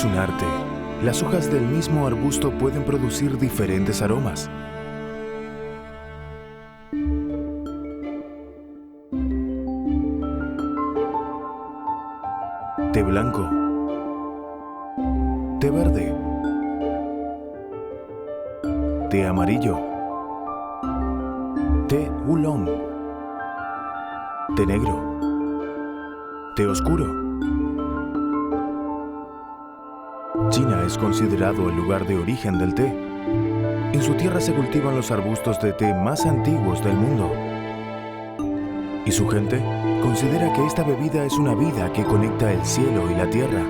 es un arte. Las hojas del mismo arbusto pueden producir diferentes aromas. Té blanco, té verde, té amarillo, té oolong, té negro, té oscuro. China es considerado el lugar de origen del té. En su tierra se cultivan los arbustos de té más antiguos del mundo. Y su gente considera que esta bebida es una vida que conecta el cielo y la tierra.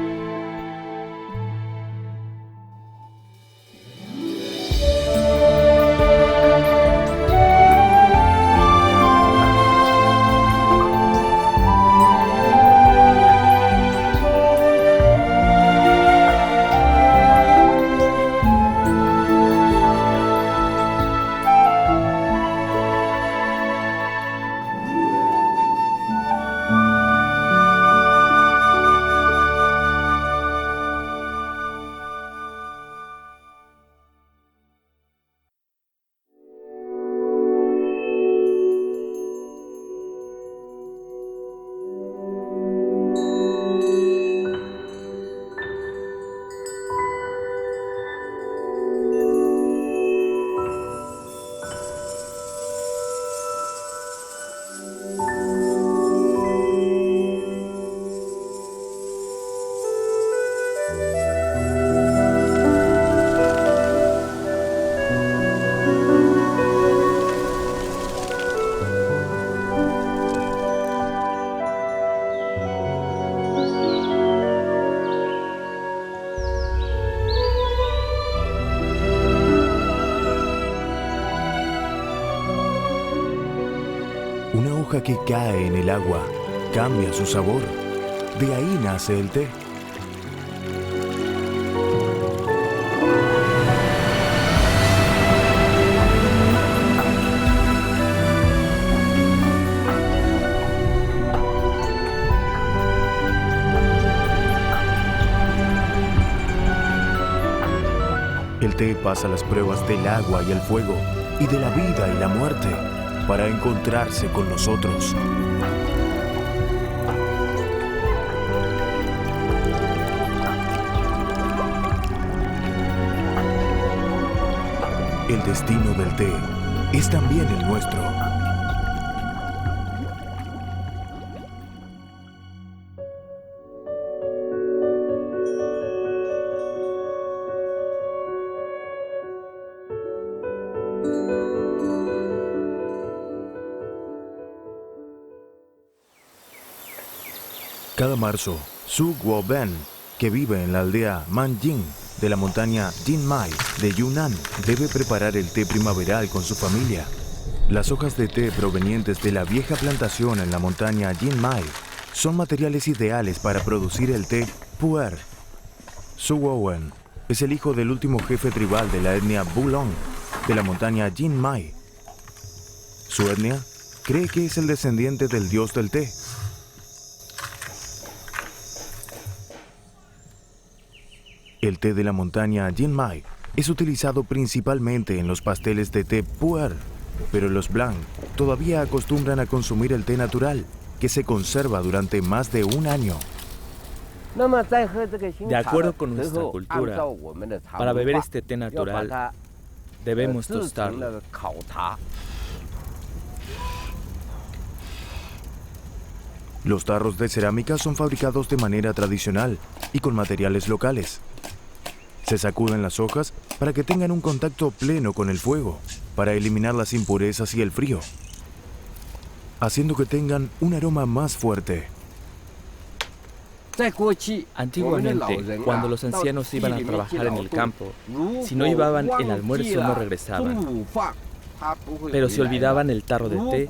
Una hoja que cae en el agua cambia su sabor. De ahí nace el té. El té pasa las pruebas del agua y el fuego, y de la vida y la muerte, para encontrarse con nosotros. El destino del té es también el nuestro. Cada marzo, Su Guoben, que vive en la aldea Manjing de la montaña Jinmai de Yunnan, debe preparar el té primaveral con su familia. Las hojas de té provenientes de la vieja plantación en la montaña Jinmai son materiales ideales para producir el té pu'er. Su Guoben es el hijo del último jefe tribal de la etnia Bulong de la montaña Jinmai. Su etnia cree que es el descendiente del dios del té. El té de la montaña Jinmai es utilizado principalmente en los pasteles de té pu'er, pero los Blanc todavía acostumbran a consumir el té natural, que se conserva durante más de un año. De acuerdo con nuestra cultura, para beber este té natural, debemos tostarlo. Los tarros de cerámica son fabricados de manera tradicional y con materiales locales. Se sacuden las hojas para que tengan un contacto pleno con el fuego, para eliminar las impurezas y el frío, haciendo que tengan un aroma más fuerte. Antiguamente, cuando los ancianos iban a trabajar en el campo, si no llevaban el almuerzo no regresaban. Pero si olvidaban el tarro de té,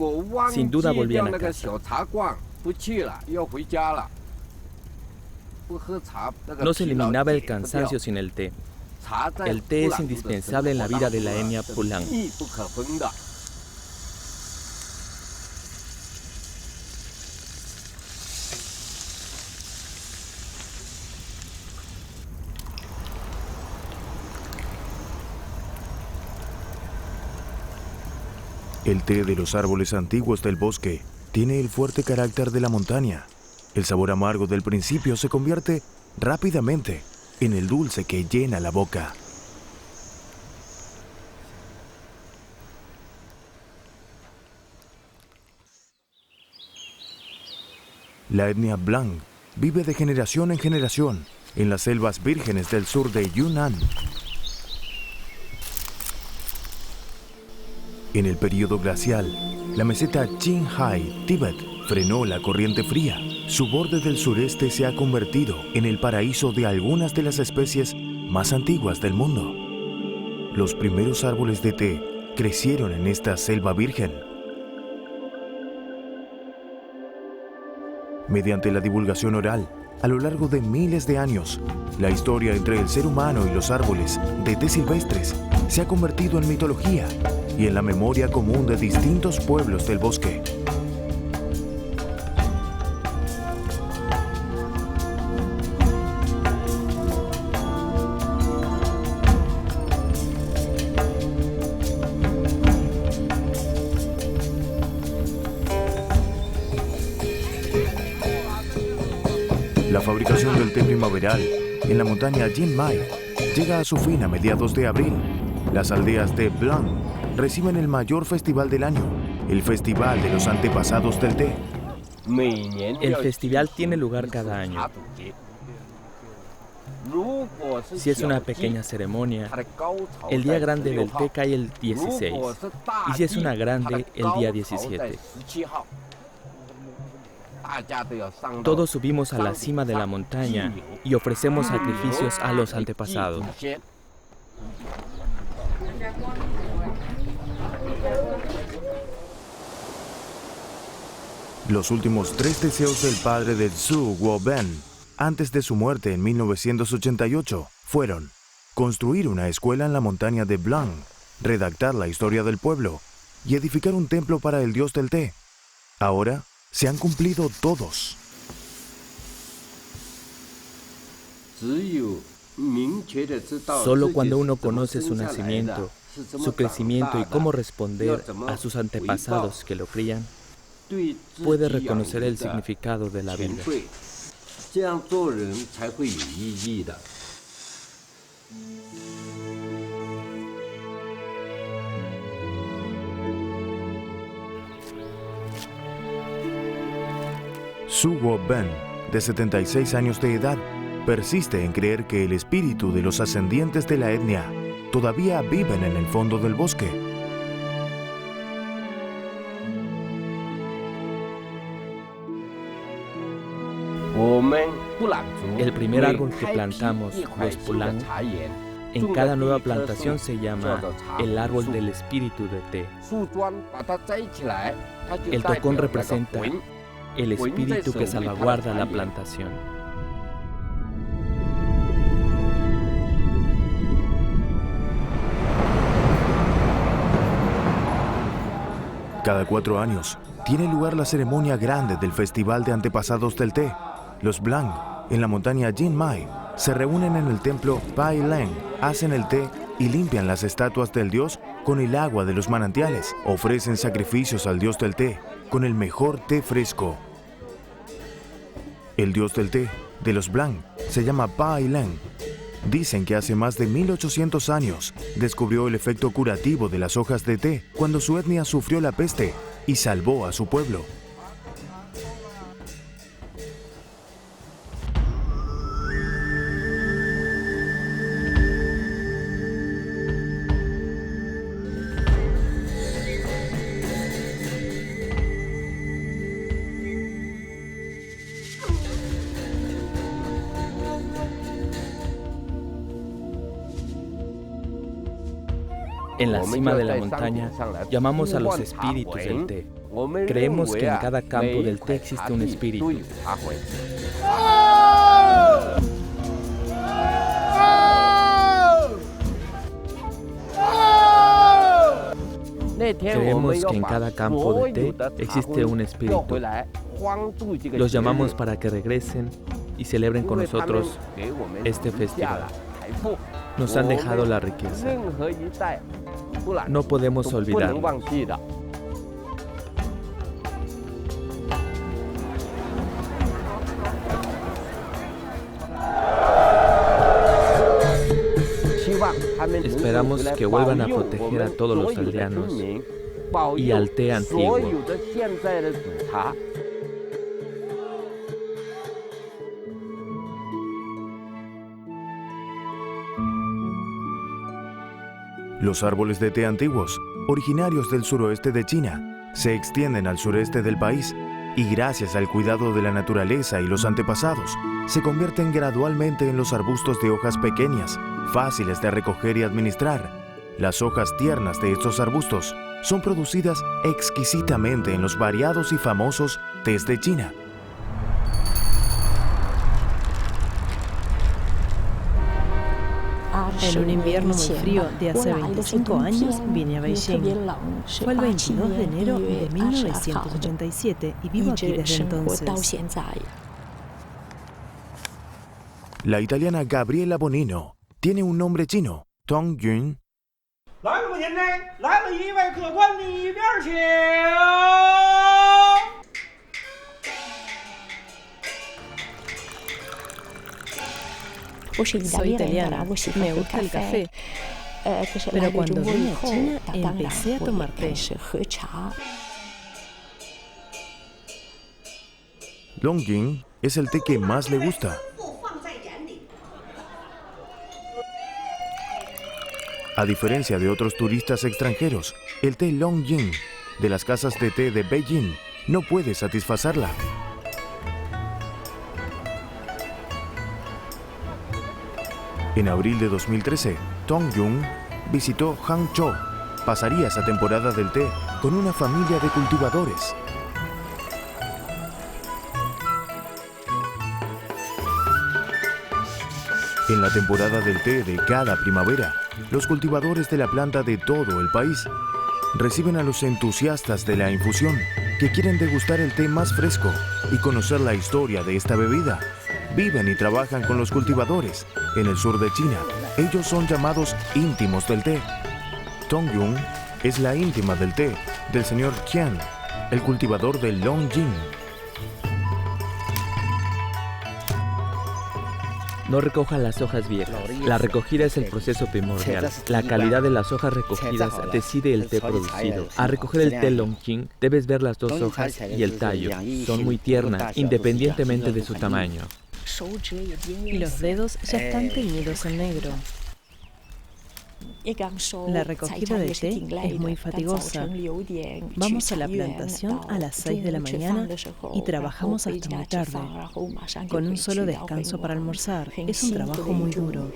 sin duda volvían a casa. No se eliminaba el cansancio sin el té. El té es indispensable en la vida de la etnia Pulang. El té de los árboles antiguos del bosque tiene el fuerte carácter de la montaña. El sabor amargo del principio se convierte rápidamente en el dulce que llena la boca. La etnia Blanc vive de generación en generación en las selvas vírgenes del sur de Yunnan. En el período glacial, la meseta Qinghai, Tíbet, frenó la corriente fría. Su borde del sureste se ha convertido en el paraíso de algunas de las especies más antiguas del mundo. Los primeros árboles de té crecieron en esta selva virgen. Mediante la divulgación oral, a lo largo de miles de años, la historia entre el ser humano y los árboles de té silvestres se ha convertido en mitología y en la memoria común de distintos pueblos del bosque. La fabricación del té primaveral en la montaña Jinmai llega a su fin a mediados de abril. Las aldeas de Blanc reciben el mayor festival del año, el Festival de los Antepasados del Té. El festival tiene lugar cada año. Si es una pequeña ceremonia, el día grande del té cae el 16, y si es una grande, el día 17. Todos subimos a la cima de la montaña y ofrecemos sacrificios a los antepasados. Los últimos 3 deseos del padre de Zhu Guoben, antes de su muerte en 1988, fueron construir una escuela en la montaña de Blanc, redactar la historia del pueblo y edificar un templo para el dios del té. Ahora se han cumplido todos. Solo cuando uno conoce su nacimiento, su crecimiento y cómo responder a sus antepasados que lo crían, puede reconocer el significado de la vida. Zhu Guoben, de 76 años de edad, persiste en creer que el espíritu de los ascendientes de la etnia todavía viven en el fondo del bosque. El primer árbol que plantamos, los Pulang, en cada nueva plantación se llama el árbol del espíritu de té. El tocón representa el espíritu que salvaguarda la plantación. Cada 4 años tiene lugar la ceremonia grande del Festival de Antepasados del Té. Los Blanc, en la montaña Jinmai, se reúnen en el templo Pai Leng, hacen el té y limpian las estatuas del dios con el agua de los manantiales. Ofrecen sacrificios al dios del té con el mejor té fresco. El dios del té de los Blanc se llama Pai Leng. Dicen que hace más de 1800 años descubrió el efecto curativo de las hojas de té cuando su etnia sufrió la peste y salvó a su pueblo. En la cima de la montaña llamamos a los espíritus del té. Creemos que en cada campo del té existe un espíritu. Creemos que en cada campo de té existe un espíritu. Los llamamos para que regresen y celebren con nosotros este festival. Nos han dejado la riqueza. No podemos olvidarlo. Esperamos que vuelvan a proteger a todos los aldeanos y al té antiguo. Los árboles de té antiguos, originarios del suroeste de China, se extienden al sureste del país y gracias al cuidado de la naturaleza y los antepasados, se convierten gradualmente en los arbustos de hojas pequeñas, fáciles de recoger y administrar. Las hojas tiernas de estos arbustos son producidas exquisitamente en los variados y famosos tés de China. En un invierno muy frío de hace 25 años vine a Beijing. Fue el 22 de enero de 1987 y vivo aquí desde entonces. La italiana Gabriela Bonino tiene un nombre chino, Tong Yun. Soy italiana, me gusta el café, pero cuando vine a China empecé a tomar té. Longjing es el té que más le gusta. A diferencia de otros turistas extranjeros, el té Longjing de las casas de té de Beijing no puede satisfacerla. En abril de 2013, Tong Yun visitó Hangzhou. Pasaría esa temporada del té con una familia de cultivadores. En la temporada del té de cada primavera, los cultivadores de la planta de todo el país reciben a los entusiastas de la infusión que quieren degustar el té más fresco y conocer la historia de esta bebida. Viven y trabajan con los cultivadores en el sur de China. Ellos son llamados íntimos del té. Tong Yun es la íntima del té del señor Qian, el cultivador de Longjing. No recojan las hojas viejas. La recogida es el proceso primordial. La calidad de las hojas recogidas decide el té producido. Al recoger el té Longjing, debes ver las dos hojas y el tallo. Son muy tiernas, independientemente de su tamaño. Los dedos ya están teñidos en negro. La recogida de té es muy fatigosa. Vamos a la plantación a las 6 de la mañana y trabajamos hasta muy tarde, con un solo descanso para almorzar. Es un trabajo muy duro.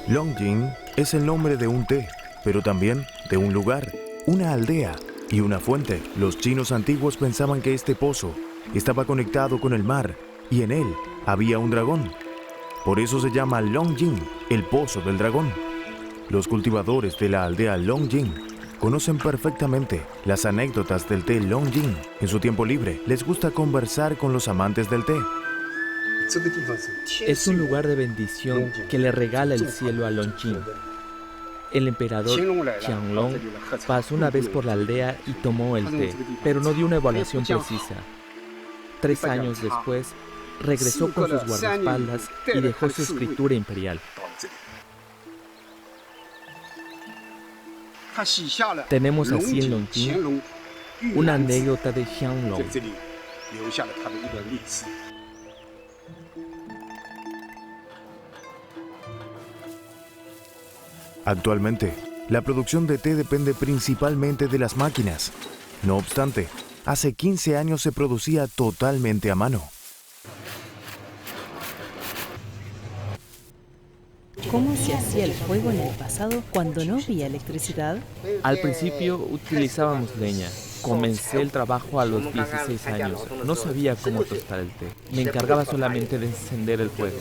Longjing es el nombre de un té, pero también de un lugar, una aldea y una fuente. Los chinos antiguos pensaban que este pozo estaba conectado con el mar y en él había un dragón. Por eso se llama Longjing, el pozo del dragón. Los cultivadores de la aldea Longjing conocen perfectamente las anécdotas del té Longjing. En su tiempo libre les gusta conversar con los amantes del té. Es un lugar de bendición que le regala el cielo a Longjing. El emperador Qianlong pasó una vez por la aldea y tomó el té, pero no dio una evaluación precisa. 3 años después, regresó con sus guardaespaldas y dejó su escritura imperial. Tenemos así en Longjing una anécdota de Qianlong. Actualmente, la producción de té depende principalmente de las máquinas. No obstante, hace 15 años se producía totalmente a mano. ¿Cómo se hacía el fuego en el pasado cuando no había electricidad? Al principio utilizábamos leña. Comencé el trabajo a los 16 años. No sabía cómo tostar el té. Me encargaba solamente de encender el fuego.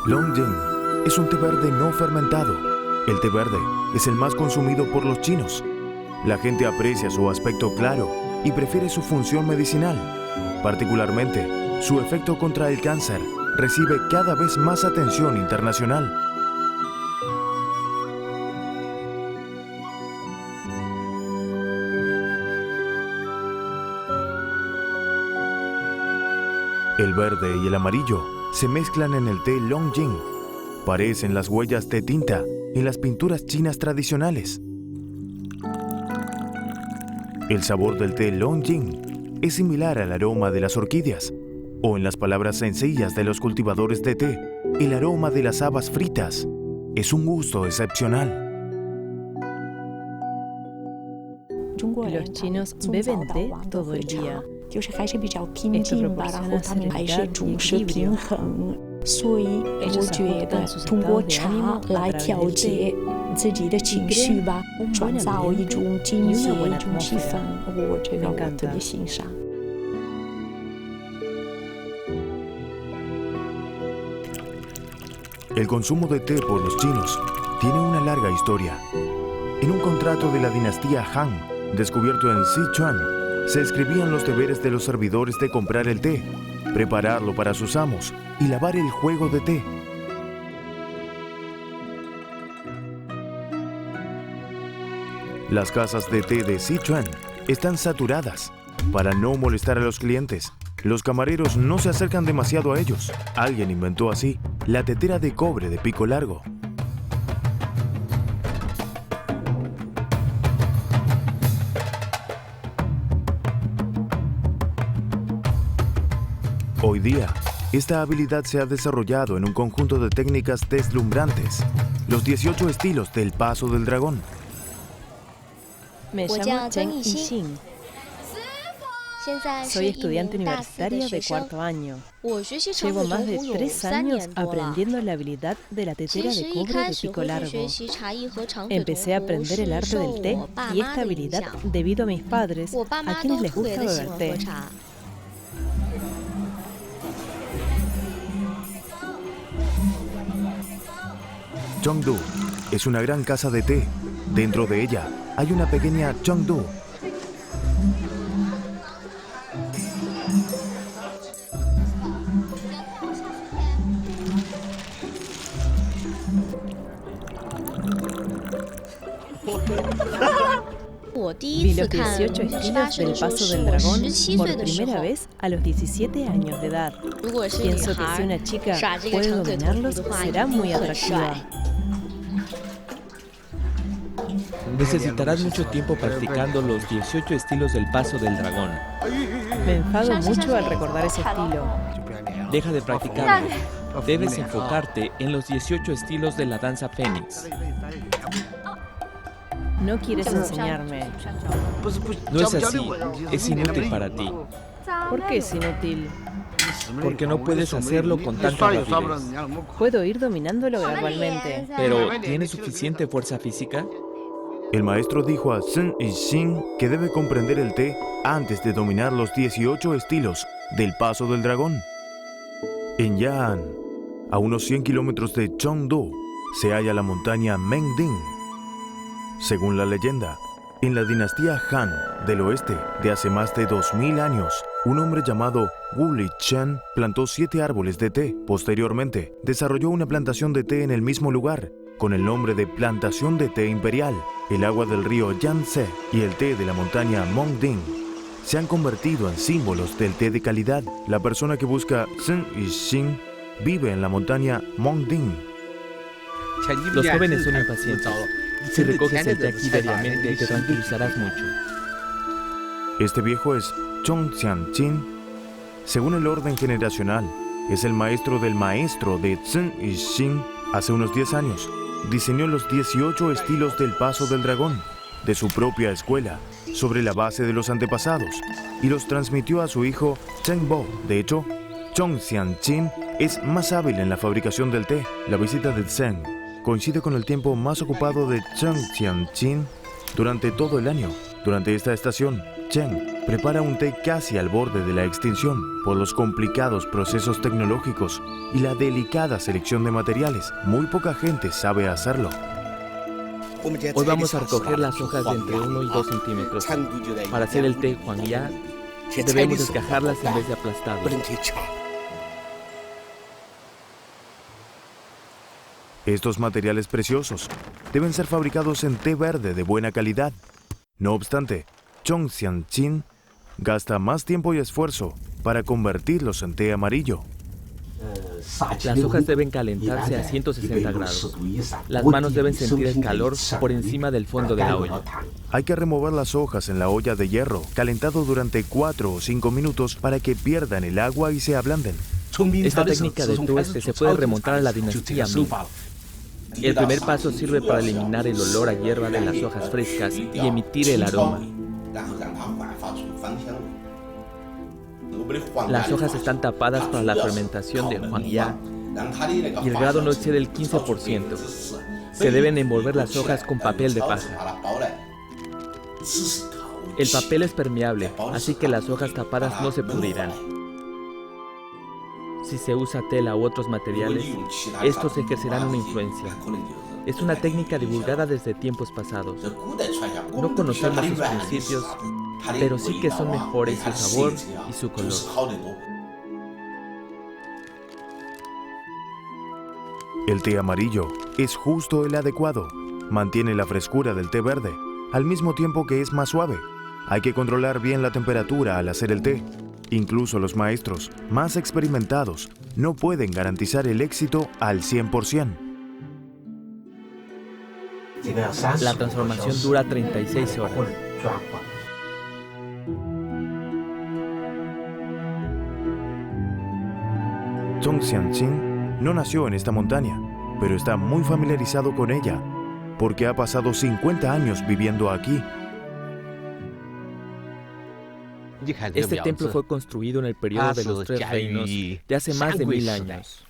Longjing es un té verde no fermentado. El té verde es el más consumido por los chinos. La gente aprecia su aspecto claro y prefiere su función medicinal. Particularmente, su efecto contra el cáncer recibe cada vez más atención internacional. El verde y el amarillo se mezclan en el té Longjing. Parecen las huellas de tinta en las pinturas chinas tradicionales. El sabor del té Longjing es similar al aroma de las orquídeas, o en las palabras sencillas de los cultivadores de té, el aroma de las habas fritas. Es un gusto excepcional. Los chinos beben té todo el día. Esto proporciona serenidad y equilibrio. Ellos ajustan sus estados de ánimo a través del té y crean un buen ambiente y una buena atmósfera. Me encanta. El consumo de té por los chinos tiene una larga historia. En un contrato de la dinastía Han, descubierto en Sichuan, se escribían los deberes de los servidores de comprar el té, prepararlo para sus amos y lavar el juego de té. Las casas de té de Sichuan están saturadas. Para no molestar a los clientes, los camareros no se acercan demasiado a ellos. Alguien inventó así la tetera de cobre de pico largo. Hoy día, esta habilidad se ha desarrollado en un conjunto de técnicas deslumbrantes, los 18 estilos del Paso del Dragón. Me llamo Chen Yixing. Soy estudiante universitaria de cuarto año. Llevo más de 3 años aprendiendo la habilidad de la tetera de cobre de pico largo. Empecé a aprender el arte del té y esta habilidad debido a mis padres, a quienes les gusta beber té. Chengdu es una gran casa de té. Dentro de ella hay una pequeña Chengdu. Vi los 18 estilos del Paso del Dragón por primera vez a los 17 años de edad. Pienso que si una chica puede dominarlos, será muy atractiva. Necesitarás mucho tiempo practicando los 18 estilos del Paso del Dragón. Me enfado mucho al recordar ese estilo. Deja de practicarlo. Debes enfocarte en los 18 estilos de la danza Fénix. No quieres enseñarme. No es así. Es inútil para ti. ¿Por qué es inútil? Porque no puedes hacerlo con tanta rapidez. Puedo ir dominándolo gradualmente. Pero, ¿tienes suficiente fuerza física? El maestro dijo a Chen Yixing que debe comprender el té antes de dominar los 18 estilos del Paso del Dragón. En Ya'an, a unos 100 kilómetros de Chengdu, se halla la montaña Mengding. Según la leyenda, en la dinastía Han del oeste de hace más de 2000 años, un hombre llamado Wu Lichen plantó 7 árboles de té. Posteriormente, desarrolló una plantación de té en el mismo lugar, con el nombre de Plantación de Té Imperial. El agua del río Yangtze y el té de la montaña Mengding se han convertido en símbolos del té de calidad. La persona que busca Chen Yixing vive en la montaña Mengding. Los jóvenes son impacientes. Si recoges el té aquí diariamente, te tranquilizarás mucho. Este viejo es Chong Xianqin. Según el orden generacional, es el maestro del maestro de Chen Yixing. Hace unos 10 años, diseñó los 18 estilos del Paso del Dragón de su propia escuela, sobre la base de los antepasados, y los transmitió a su hijo Chen Bo. De hecho, Chong Xianqin es más hábil en la fabricación del té. La visita de Zheng coincide con el tiempo más ocupado de Chong Xianqin durante todo el año. Durante esta estación, Chen prepara un té casi al borde de la extinción por los complicados procesos tecnológicos y la delicada selección de materiales. Muy poca gente sabe hacerlo. Hoy vamos a recoger las hojas de entre 1 y 2 centímetros. Para hacer el té Huangya, debemos desgajarlas en vez de aplastarlas. Estos materiales preciosos deben ser fabricados en té verde de buena calidad. No obstante, Chong Xianqin gasta más tiempo y esfuerzo para convertirlos en té amarillo. Las hojas deben calentarse a 160 grados. Las manos deben sentir el calor por encima del fondo de la olla. Hay que remover las hojas en la olla de hierro, calentado durante 4 o 5 minutos para que pierdan el agua y se ablanden. Esta técnica de tueste se puede remontar a la dinastía Ming. El primer paso sirve para eliminar el olor a hierba de las hojas frescas y emitir el aroma. Las hojas están tapadas para la fermentación de Huangya y el grado no excede el 15%. Se deben envolver las hojas con papel de paja. El papel es permeable, así que las hojas tapadas no se pudrirán. Si se usa tela u otros materiales, estos ejercerán una influencia. Es una técnica divulgada desde tiempos pasados. No conocemos sus principios, pero sí que son mejores su sabor y su color. El té amarillo es justo el adecuado. Mantiene la frescura del té verde, al mismo tiempo que es más suave. Hay que controlar bien la temperatura al hacer el té. Incluso los maestros más experimentados no pueden garantizar el éxito al 100%. La transformación dura 36 horas. Zhong Xianqing no nació en esta montaña, pero está muy familiarizado con ella, porque ha pasado 50 años viviendo aquí. Este templo fue construido en el periodo de los 3 reinos de hace más de 1000 años.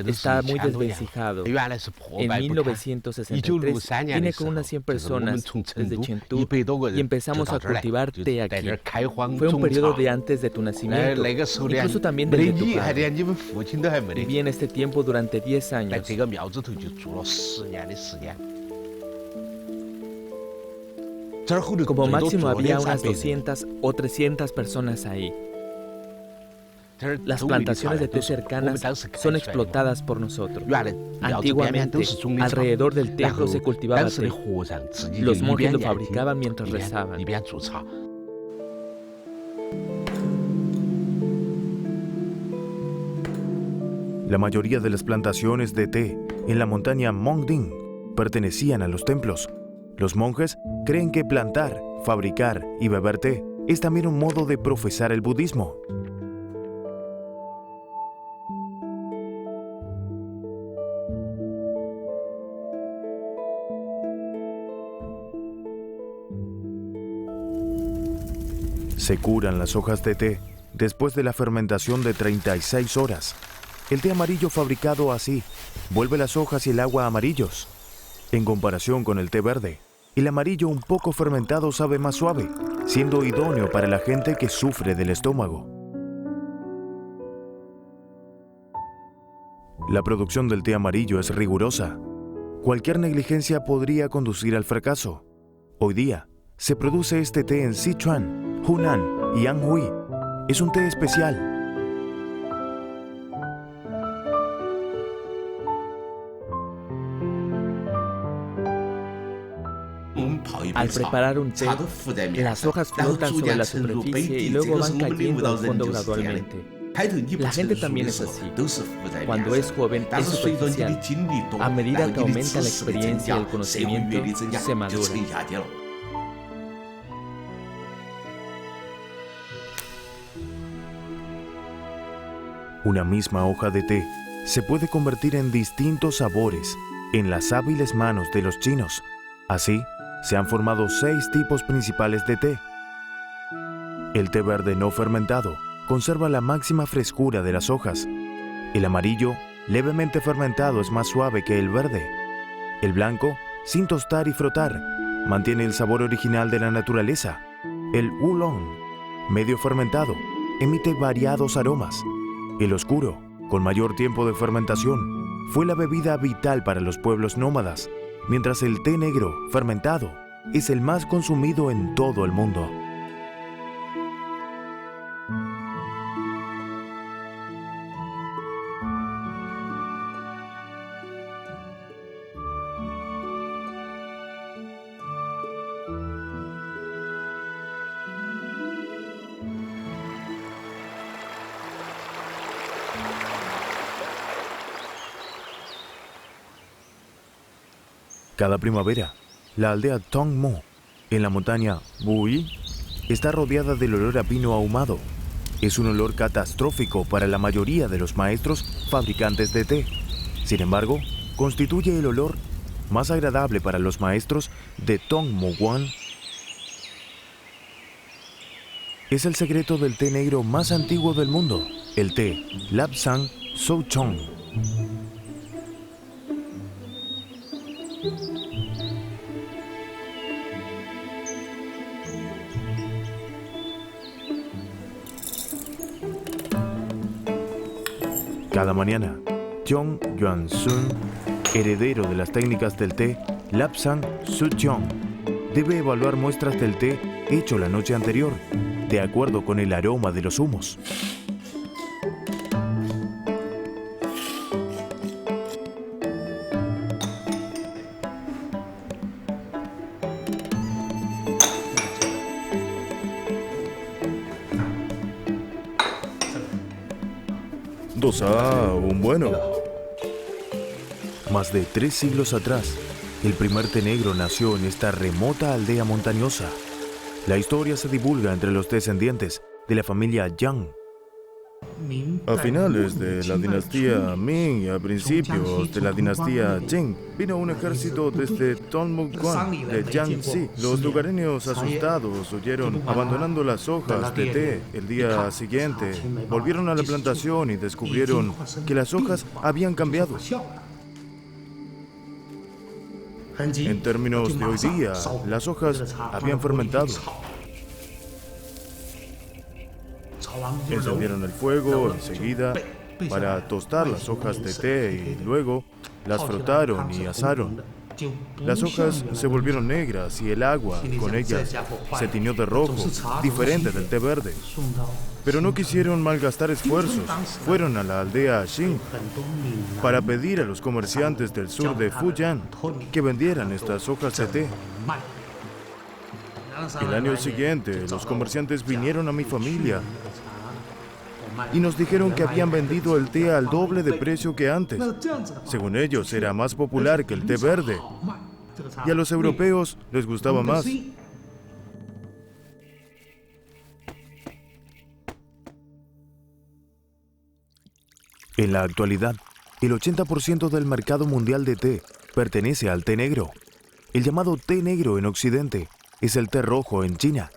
Está muy desvencijado. En 1963 vine con unas 100 personas desde Chengdu y empezamos a cultivar té aquí. Fue un periodo de antes de tu nacimiento, incluso también del de tu padre. Viví en este tiempo durante 10 años. Como máximo había unas 200 o 300 personas ahí. Las plantaciones de té cercanas son explotadas por nosotros. Antiguamente, alrededor del templo se cultivaba té. Los monjes lo fabricaban mientras rezaban. La mayoría de las plantaciones de té en la montaña Mongding pertenecían a los templos. Los monjes creen que plantar, fabricar y beber té es también un modo de profesar el budismo. Se curan las hojas de té después de la fermentación de 36 horas. El té amarillo fabricado así vuelve las hojas y el agua amarillos. En comparación con el té verde, el amarillo un poco fermentado sabe más suave, siendo idóneo para la gente que sufre del estómago. La producción del té amarillo es rigurosa. Cualquier negligencia podría conducir al fracaso. Hoy día, se produce este té en Sichuan, Hunan y Anhui. Es un té especial. Al preparar un té, las hojas flotan sobre la superficie y luego van cayendo al fondo gradualmente. La gente también es así. Cuando es joven es superficial. A medida que aumenta la experiencia y el conocimiento, se madura. Una misma hoja de té se puede convertir en distintos sabores en las hábiles manos de los chinos. Así, se han formado 6 tipos principales de té. El té verde no fermentado conserva la máxima frescura de las hojas. El amarillo, levemente fermentado, es más suave que el verde. El blanco, sin tostar y frotar, mantiene el sabor original de la naturaleza. El oolong, medio fermentado, emite variados aromas. El oscuro, con mayor tiempo de fermentación, fue la bebida vital para los pueblos nómadas, mientras el té negro, fermentado, es el más consumido en todo el mundo. Cada primavera, la aldea Tongmo, en la montaña Bui, está rodeada del olor a pino ahumado. Es un olor catastrófico para la mayoría de los maestros fabricantes de té. Sin embargo, constituye el olor más agradable para los maestros de Tongmoguan. Es el secreto del té negro más antiguo del mundo, el té Lapsang Souchong. Cada mañana, Cheong Yuan-sun, heredero de las técnicas del té Lapsang Souchong, debe evaluar muestras del té hecho la noche anterior, de acuerdo con el aroma de los humos. Un bueno. Más de 3 siglos atrás, el primer té negro nació en esta remota aldea montañosa. La historia se divulga entre los descendientes de la familia Yang. A finales de la dinastía Ming y a principios de la dinastía Qing, vino un ejército desde Tongmoguan de Jiangxi. Los lugareños asustados huyeron abandonando las hojas de té. El día siguiente, volvieron a la plantación y descubrieron que las hojas habían cambiado. En términos de hoy día, las hojas habían fermentado. Encendieron el fuego enseguida para tostar las hojas de té y luego las frotaron y asaron. Las hojas se volvieron negras y el agua con ellas se tiñó de rojo, diferente del té verde. Pero no quisieron malgastar esfuerzos. Fueron a la aldea Xin para pedir a los comerciantes del sur de Fujian que vendieran estas hojas de té. El año siguiente, los comerciantes vinieron a mi familia y nos dijeron que habían vendido el té al doble de precio que antes. Según ellos, era más popular que el té verde y a los europeos les gustaba más. En la actualidad, el 80% del mercado mundial de té pertenece al té negro. El llamado té negro en Occidente es el té rojo en China,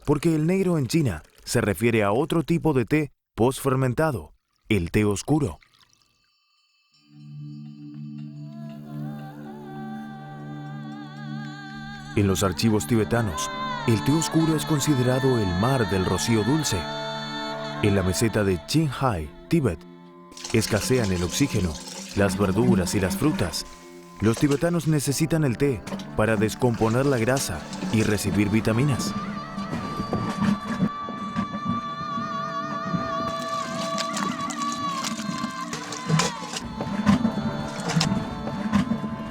porque el negro en China se refiere a otro tipo de té postfermentado, el té oscuro. En los archivos tibetanos, el té oscuro es considerado el mar del rocío dulce. En la meseta de Qinghai, Tíbet, escasean el oxígeno, las verduras y las frutas. Los tibetanos necesitan el té para descomponer la grasa y recibir vitaminas.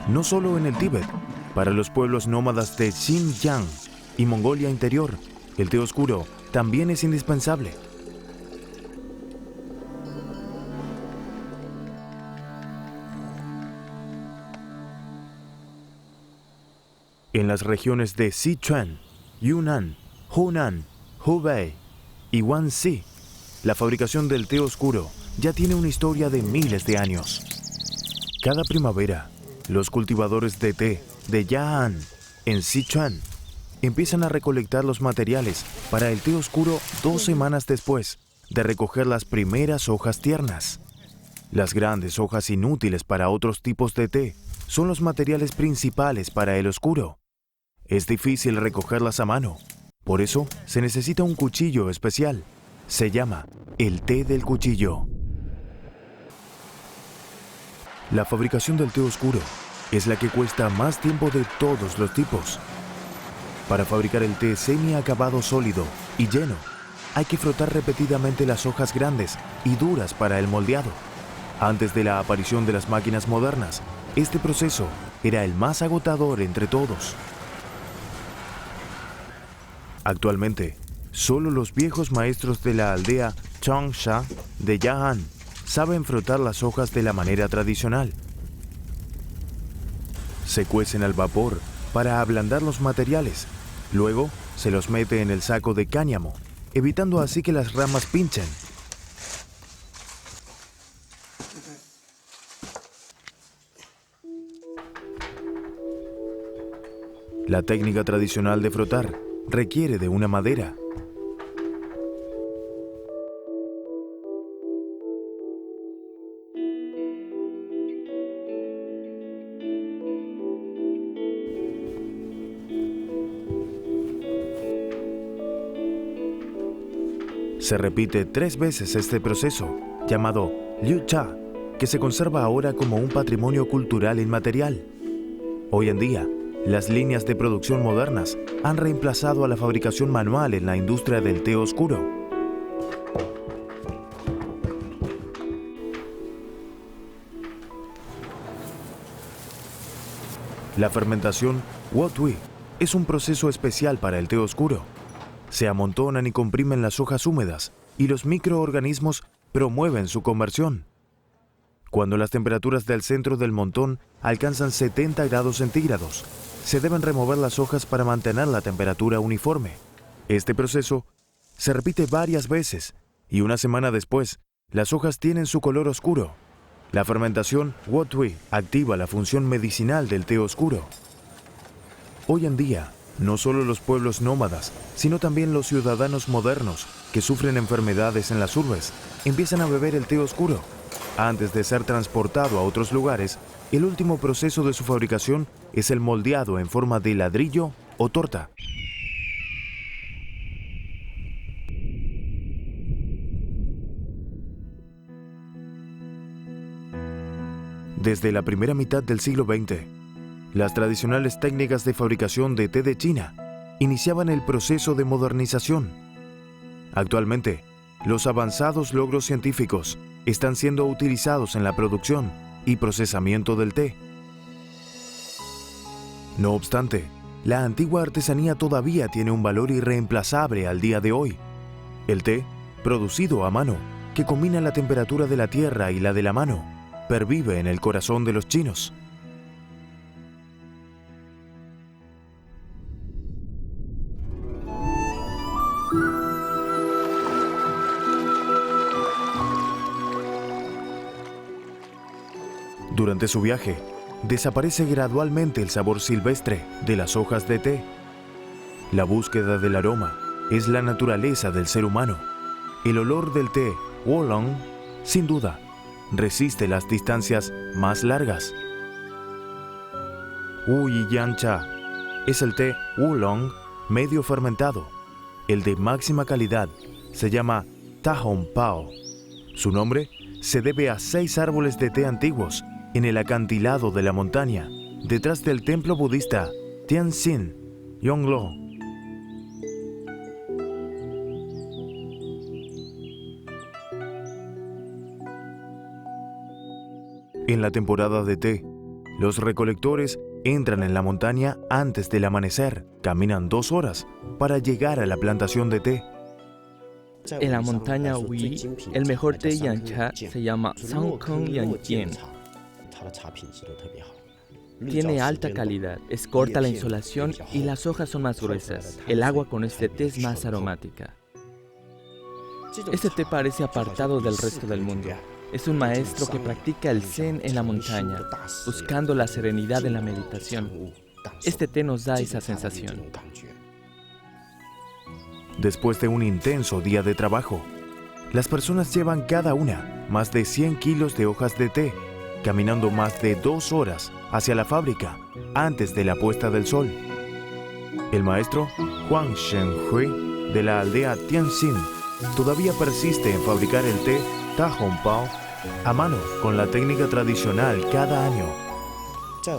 No solo en el Tíbet, para los pueblos nómadas de Xinjiang y Mongolia Interior, el té oscuro también es indispensable. En las regiones de Sichuan, Yunnan, Hunan, Hubei y Guangxi, la fabricación del té oscuro ya tiene una historia de miles de años. Cada primavera, los cultivadores de té de Ya'an, en Sichuan, empiezan a recolectar los materiales para el té oscuro 2 semanas después de recoger las primeras hojas tiernas. Las grandes hojas inútiles para otros tipos de té son los materiales principales para el oscuro. Es difícil recogerlas a mano, por eso se necesita un cuchillo especial. Se llama el té del cuchillo. La fabricación del té oscuro es la que cuesta más tiempo de todos los tipos. Para fabricar el té semi-acabado sólido y lleno, hay que frotar repetidamente las hojas grandes y duras para el moldeado. Antes de la aparición de las máquinas modernas, este proceso era el más agotador entre todos. Actualmente, solo los viejos maestros de la aldea Changsha de Ya'an saben frotar las hojas de la manera tradicional. Se cuecen al vapor para ablandar los materiales. Luego se los mete en el saco de cáñamo, evitando así que las ramas pinchen. La técnica tradicional de frotar requiere de una madera. Se repite 3 veces este proceso, llamado Liu Cha, que se conserva ahora como un patrimonio cultural inmaterial. Hoy en día, las líneas de producción modernas han reemplazado a la fabricación manual en la industria del té oscuro. La fermentación Wo Tui es un proceso especial para el té oscuro. Se amontonan y comprimen las hojas húmedas y los microorganismos promueven su conversión. Cuando las temperaturas del centro del montón alcanzan 70 grados centígrados, se deben remover las hojas para mantener la temperatura uniforme. Este proceso se repite varias veces y una semana después, las hojas tienen su color oscuro. La fermentación Wo Tui activa la función medicinal del té oscuro. Hoy en día, no solo los pueblos nómadas, sino también los ciudadanos modernos que sufren enfermedades en las urbes, empiezan a beber el té oscuro. Antes de ser transportado a otros lugares, el último proceso de su fabricación es el moldeado en forma de ladrillo o torta. Desde la primera mitad del siglo XX, las tradicionales técnicas de fabricación de té de China iniciaban el proceso de modernización. Actualmente, los avanzados logros científicos están siendo utilizados en la producción y procesamiento del té. No obstante, la antigua artesanía todavía tiene un valor irreemplazable al día de hoy. El té, producido a mano, que combina la temperatura de la tierra y la de la mano, pervive en el corazón de los chinos. Durante su viaje, desaparece gradualmente el sabor silvestre de las hojas de té. La búsqueda del aroma es la naturaleza del ser humano. El olor del té Oolong, sin duda, resiste las distancias más largas. Wuyiyan Cha es el té Oolong medio fermentado. El de máxima calidad se llama Ta Hong Pao. Su nombre se debe a 6 árboles de té antiguos en el acantilado de la montaña, detrás del templo budista Tianxin, Yongluo. En la temporada de té, los recolectores entran en la montaña antes del amanecer, caminan 2 horas para llegar a la plantación de té. En la montaña Hui, el mejor té yancha se llama Sangkong Yanjian. Tiene alta calidad, es corta la insolación y las hojas son más gruesas. El agua con este té es más aromática. Este té parece apartado del resto del mundo. Es un maestro que practica el Zen en la montaña, buscando la serenidad en la meditación. Este té nos da esa sensación. Después de un intenso día de trabajo, las personas llevan cada una más de 100 kilos de hojas de té, caminando más de 2 horas hacia la fábrica antes de la puesta del sol. El maestro Huang Shenhui de la aldea Tianxin todavía persiste en fabricar el té Ta Hong Pao a mano con la técnica tradicional cada año.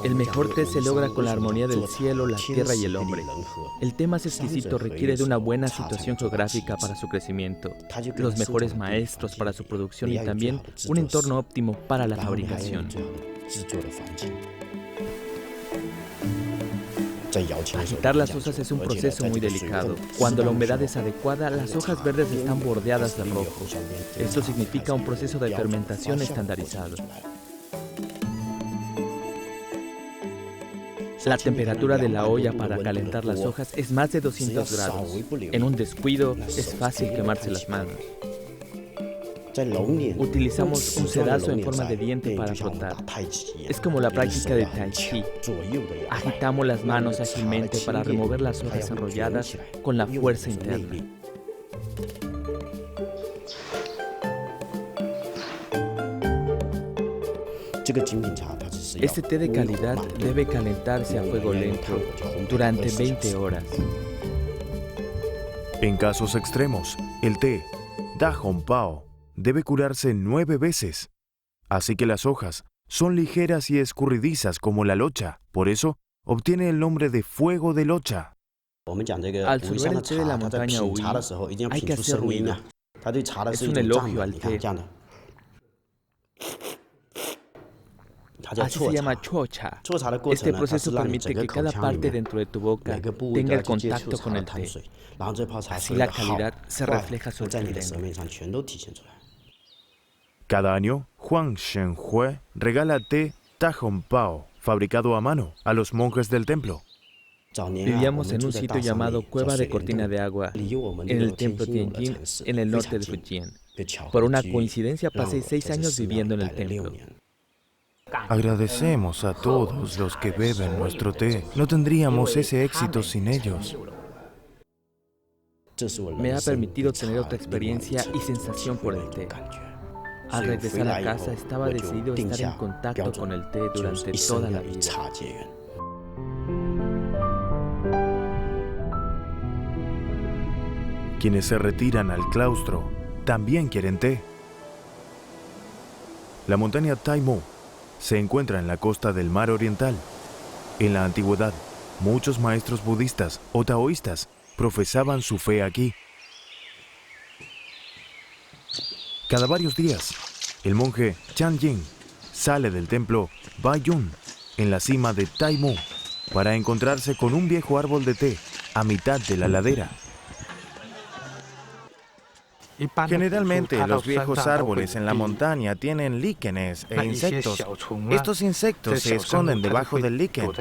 El mejor té se logra con la armonía del cielo, la tierra y el hombre. El té más exquisito requiere de una buena situación geográfica para su crecimiento, los mejores maestros para su producción y también un entorno óptimo para la fabricación. Agitar las hojas es un proceso muy delicado. Cuando la humedad es adecuada, las hojas verdes están bordeadas de rojo. Esto significa un proceso de fermentación estandarizado. La temperatura de la olla para calentar las hojas es más de 200 grados. En un descuido es fácil quemarse las manos. Utilizamos un sedazo en forma de diente para frotar. Es como la práctica de Tai Chi. Agitamos las manos ágilmente para remover las hojas enrolladas con la fuerza interna. Este té de calidad debe calentarse a fuego lento durante 20 horas. En casos extremos, el té Da Hong Pao debe curarse 9 veces. Así que las hojas son ligeras y escurridizas como la locha. Por eso, obtiene el nombre de fuego de locha. Al sorber el té de la montaña Ui, hay que hacer ruido. Es un elogio al té. Así se llama chocha. Este proceso permite que cada parte dentro de tu boca tenga el contacto con el té. Así la calidad se refleja sobre el lengua. Cada año, Huang Shenhue regala té Da Hong Pao, fabricado a mano, a los monjes del templo. Vivíamos en un sitio llamado Cueva de Cortina de Agua, en el templo Tianjin, en el norte de Fujian. Por una coincidencia pasé 6 años viviendo en el templo. Agradecemos a todos los que beben nuestro té. No tendríamos ese éxito sin ellos. Me ha permitido tener otra experiencia y sensación por el té. Al regresar a casa estaba decidido a estar en contacto con el té durante toda la vida. Quienes se retiran al claustro también quieren té. La montaña Taimu se encuentra en la costa del Mar Oriental. En la antigüedad, muchos maestros budistas o taoístas profesaban su fe aquí. Cada varios días, el monje Chan Jing sale del templo Baiyun en la cima de Taimu para encontrarse con un viejo árbol de té a mitad de la ladera. Generalmente los viejos árboles en la montaña tienen líquenes e insectos. Estos insectos se esconden debajo del líquen.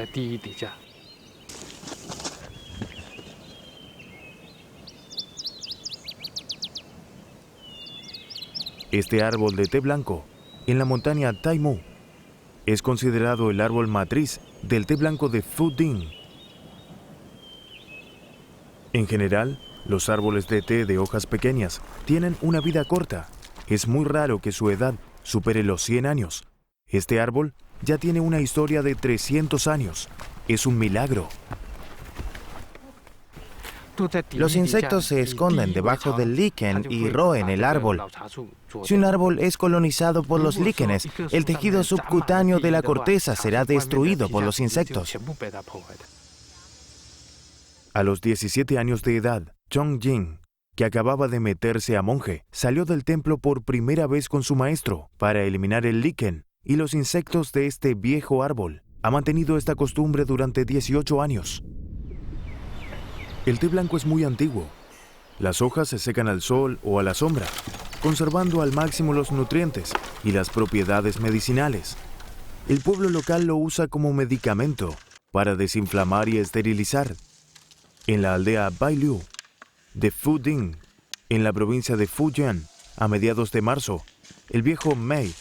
Este árbol de té blanco en la montaña Taimu es considerado el árbol matriz del té blanco de Fuding. En general, los árboles de té de hojas pequeñas tienen una vida corta. Es muy raro que su edad supere los 100 años. Este árbol ya tiene una historia de 300 años. Es un milagro. Los insectos se esconden debajo del líquen y roen el árbol. Si un árbol es colonizado por los líquenes, el tejido subcutáneo de la corteza será destruido por los insectos. A los 17 años de edad, Chong Jing, que acababa de meterse a monje, salió del templo por primera vez con su maestro para eliminar el líquen y los insectos de este viejo árbol. Ha mantenido esta costumbre durante 18 años. El té blanco es muy antiguo. Las hojas se secan al sol o a la sombra, conservando al máximo los nutrientes y las propiedades medicinales. El pueblo local lo usa como medicamento para desinflamar y esterilizar. En la aldea Bailiu de Fuding, en la provincia de Fujian, a mediados de marzo, el viejo Mei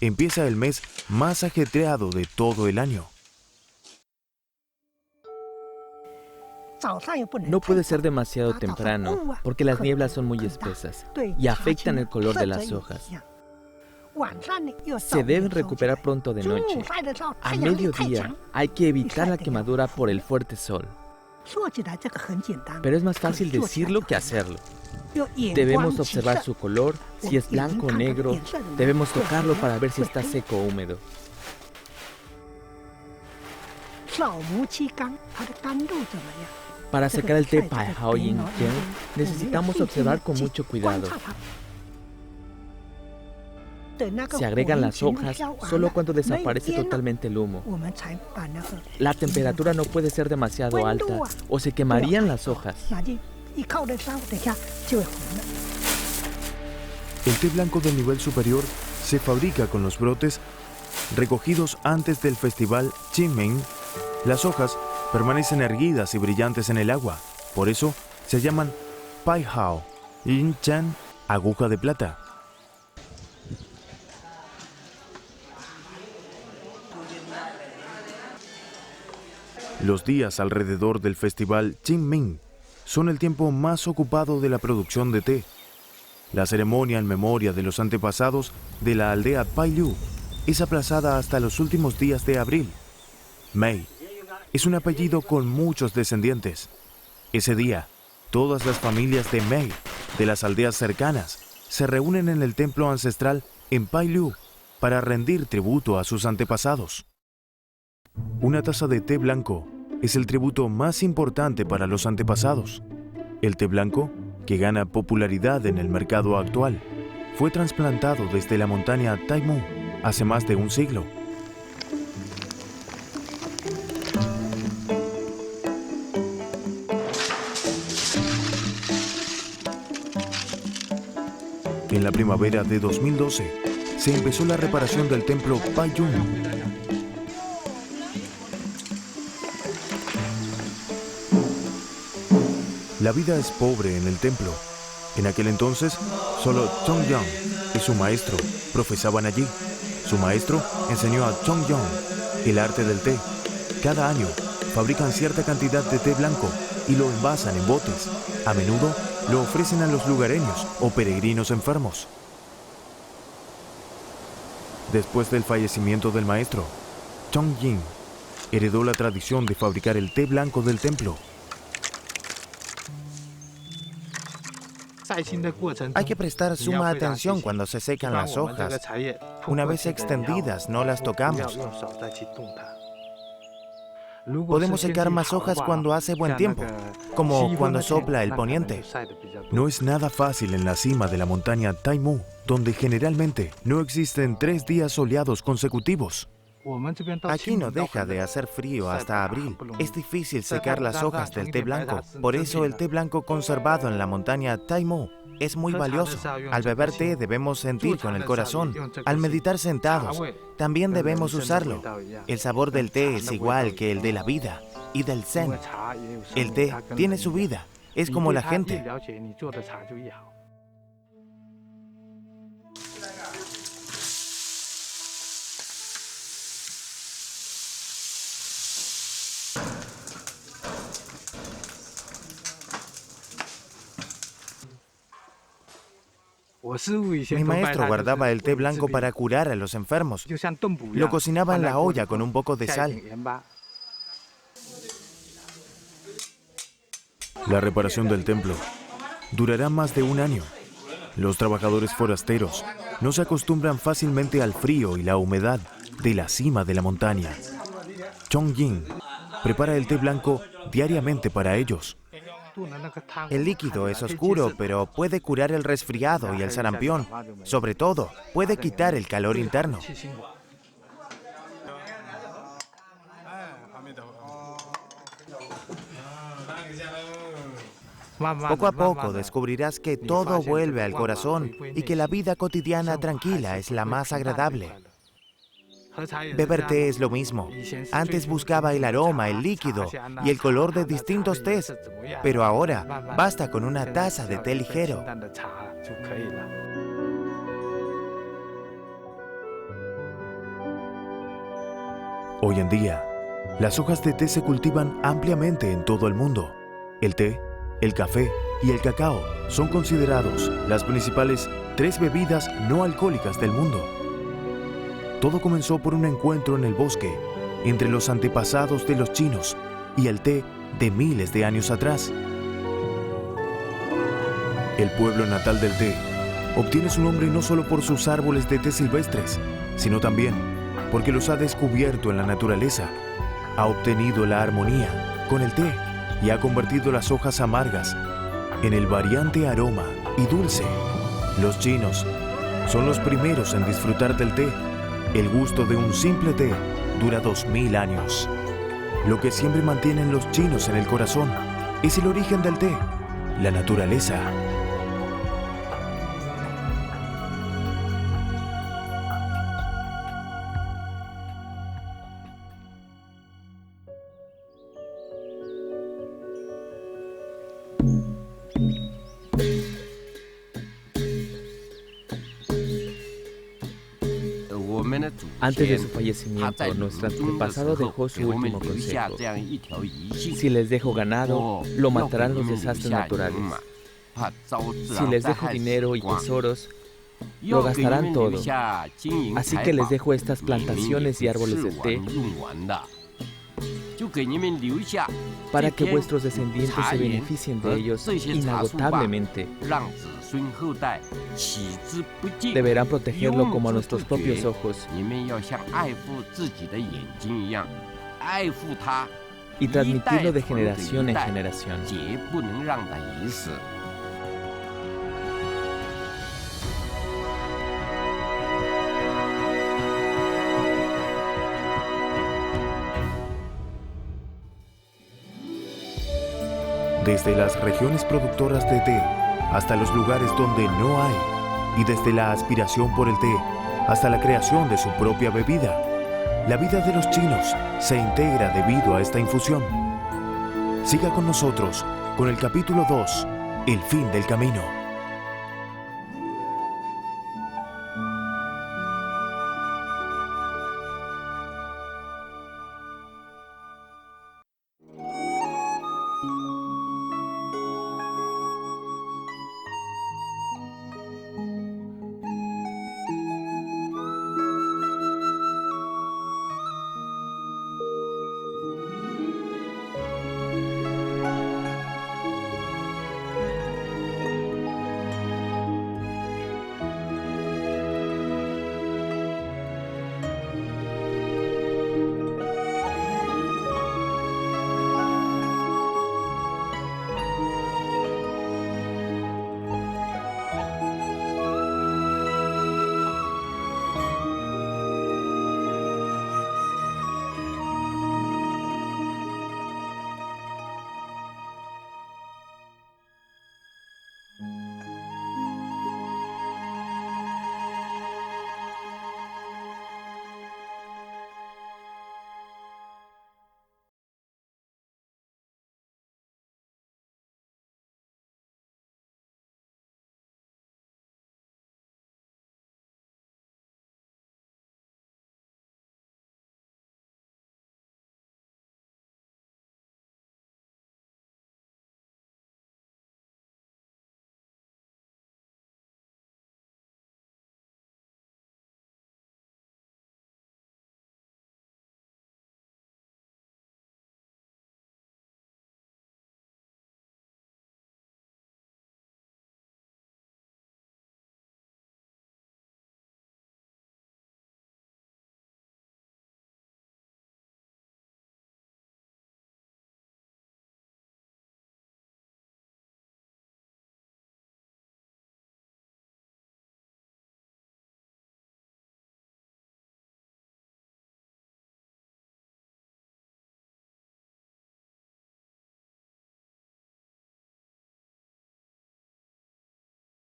empieza el mes más ajetreado de todo el año. No puede ser demasiado temprano, porque las nieblas son muy espesas y afectan el color de las hojas. Se deben recuperar pronto de noche. A mediodía hay que evitar la quemadura por el fuerte sol. Pero es más fácil decirlo que hacerlo. Debemos observar su color, si es blanco o negro. Debemos tocarlo para ver si está seco o húmedo. Para secar el té Pai Hao Yin Jian, necesitamos observar con mucho cuidado. Se agregan las hojas solo cuando desaparece totalmente el humo. La temperatura no puede ser demasiado alta o se quemarían las hojas. El té blanco del nivel superior se fabrica con los brotes recogidos antes del festival Qingming Las hojas permanecen erguidas y brillantes en el agua. Por eso se llaman Pai Hao, Yin Chan, aguja de plata. Los días alrededor del festival Qingming son el tiempo más ocupado de la producción de té. La ceremonia en memoria de los antepasados de la aldea Pailu es aplazada hasta los últimos días de abril. Mei es un apellido con muchos descendientes. Ese día, todas las familias de Mei, de las aldeas cercanas, se reúnen en el templo ancestral en Pailu para rendir tributo a sus antepasados. Una taza de té blanco es el tributo más importante para los antepasados. El té blanco, que gana popularidad en el mercado actual, fue trasplantado desde la montaña Taimu hace más de un siglo. En la primavera de 2012, se empezó la reparación del templo Baiyun. La vida es pobre en el templo. En aquel entonces, solo Chongyang y su maestro profesaban allí. Su maestro enseñó a Chongyang el arte del té. Cada año fabrican cierta cantidad de té blanco y lo envasan en botes. A menudo lo ofrecen a los lugareños o peregrinos enfermos. Después del fallecimiento del maestro, Chongying heredó la tradición de fabricar el té blanco del templo. Hay que prestar suma atención cuando se secan las hojas. Una vez extendidas, no las tocamos. Podemos secar más hojas cuando hace buen tiempo, como cuando sopla el poniente. No es nada fácil en la cima de la montaña Taimu, donde generalmente no existen 3 días soleados consecutivos. Aquí no deja de hacer frío hasta abril. Es difícil secar las hojas del té blanco. Por eso el té blanco conservado en la montaña Taimu es muy valioso. Al beber té debemos sentir con el corazón. Al meditar sentados, también debemos usarlo. El sabor del té es igual que el de la vida y del zen. El té tiene su vida. Es como la gente. Mi maestro guardaba el té blanco para curar a los enfermos. Lo cocinaba en la olla con un poco de sal. La reparación del templo durará más de un año. Los trabajadores forasteros no se acostumbran fácilmente al frío y la humedad de la cima de la montaña. Chongying prepara el té blanco diariamente para ellos. El líquido es oscuro, pero puede curar el resfriado y el sarampión. Sobre todo, puede quitar el calor interno. Poco a poco descubrirás que todo vuelve al corazón y que la vida cotidiana tranquila es la más agradable. Beber té es lo mismo. Antes buscaba el aroma, el líquido y el color de distintos tés, pero ahora basta con una taza de té ligero. Hoy en día, las hojas de té se cultivan ampliamente en todo el mundo. El té, el café y el cacao son considerados las principales 3 bebidas no alcohólicas del mundo. Todo comenzó por un encuentro en el bosque entre los antepasados de los chinos y el té de miles de años atrás. El pueblo natal del té obtiene su nombre no solo por sus árboles de té silvestres, sino también porque los ha descubierto en la naturaleza. Ha obtenido la armonía con el té y ha convertido las hojas amargas en el variante aroma y dulce. Los chinos son los primeros en disfrutar del té. El gusto de un simple té dura 2000 años. Lo que siempre mantienen los chinos en el corazón es el origen del té, la naturaleza. Antes de su fallecimiento, nuestro antepasado dejó su último consejo. Si les dejo ganado, lo matarán los desastres naturales. Si les dejo dinero y tesoros, lo gastarán todo. Así que les dejo estas plantaciones y árboles de té para que vuestros descendientes se beneficien de ellos inagotablemente. Deberán protegerlo como a nuestros propios ojos y transmitirlo de generación en generación. Desde las regiones productoras de té hasta los lugares donde no hay, y desde la aspiración por el té hasta la creación de su propia bebida, la vida de los chinos se integra debido a esta infusión. Siga con nosotros con el capítulo 2, El fin del camino.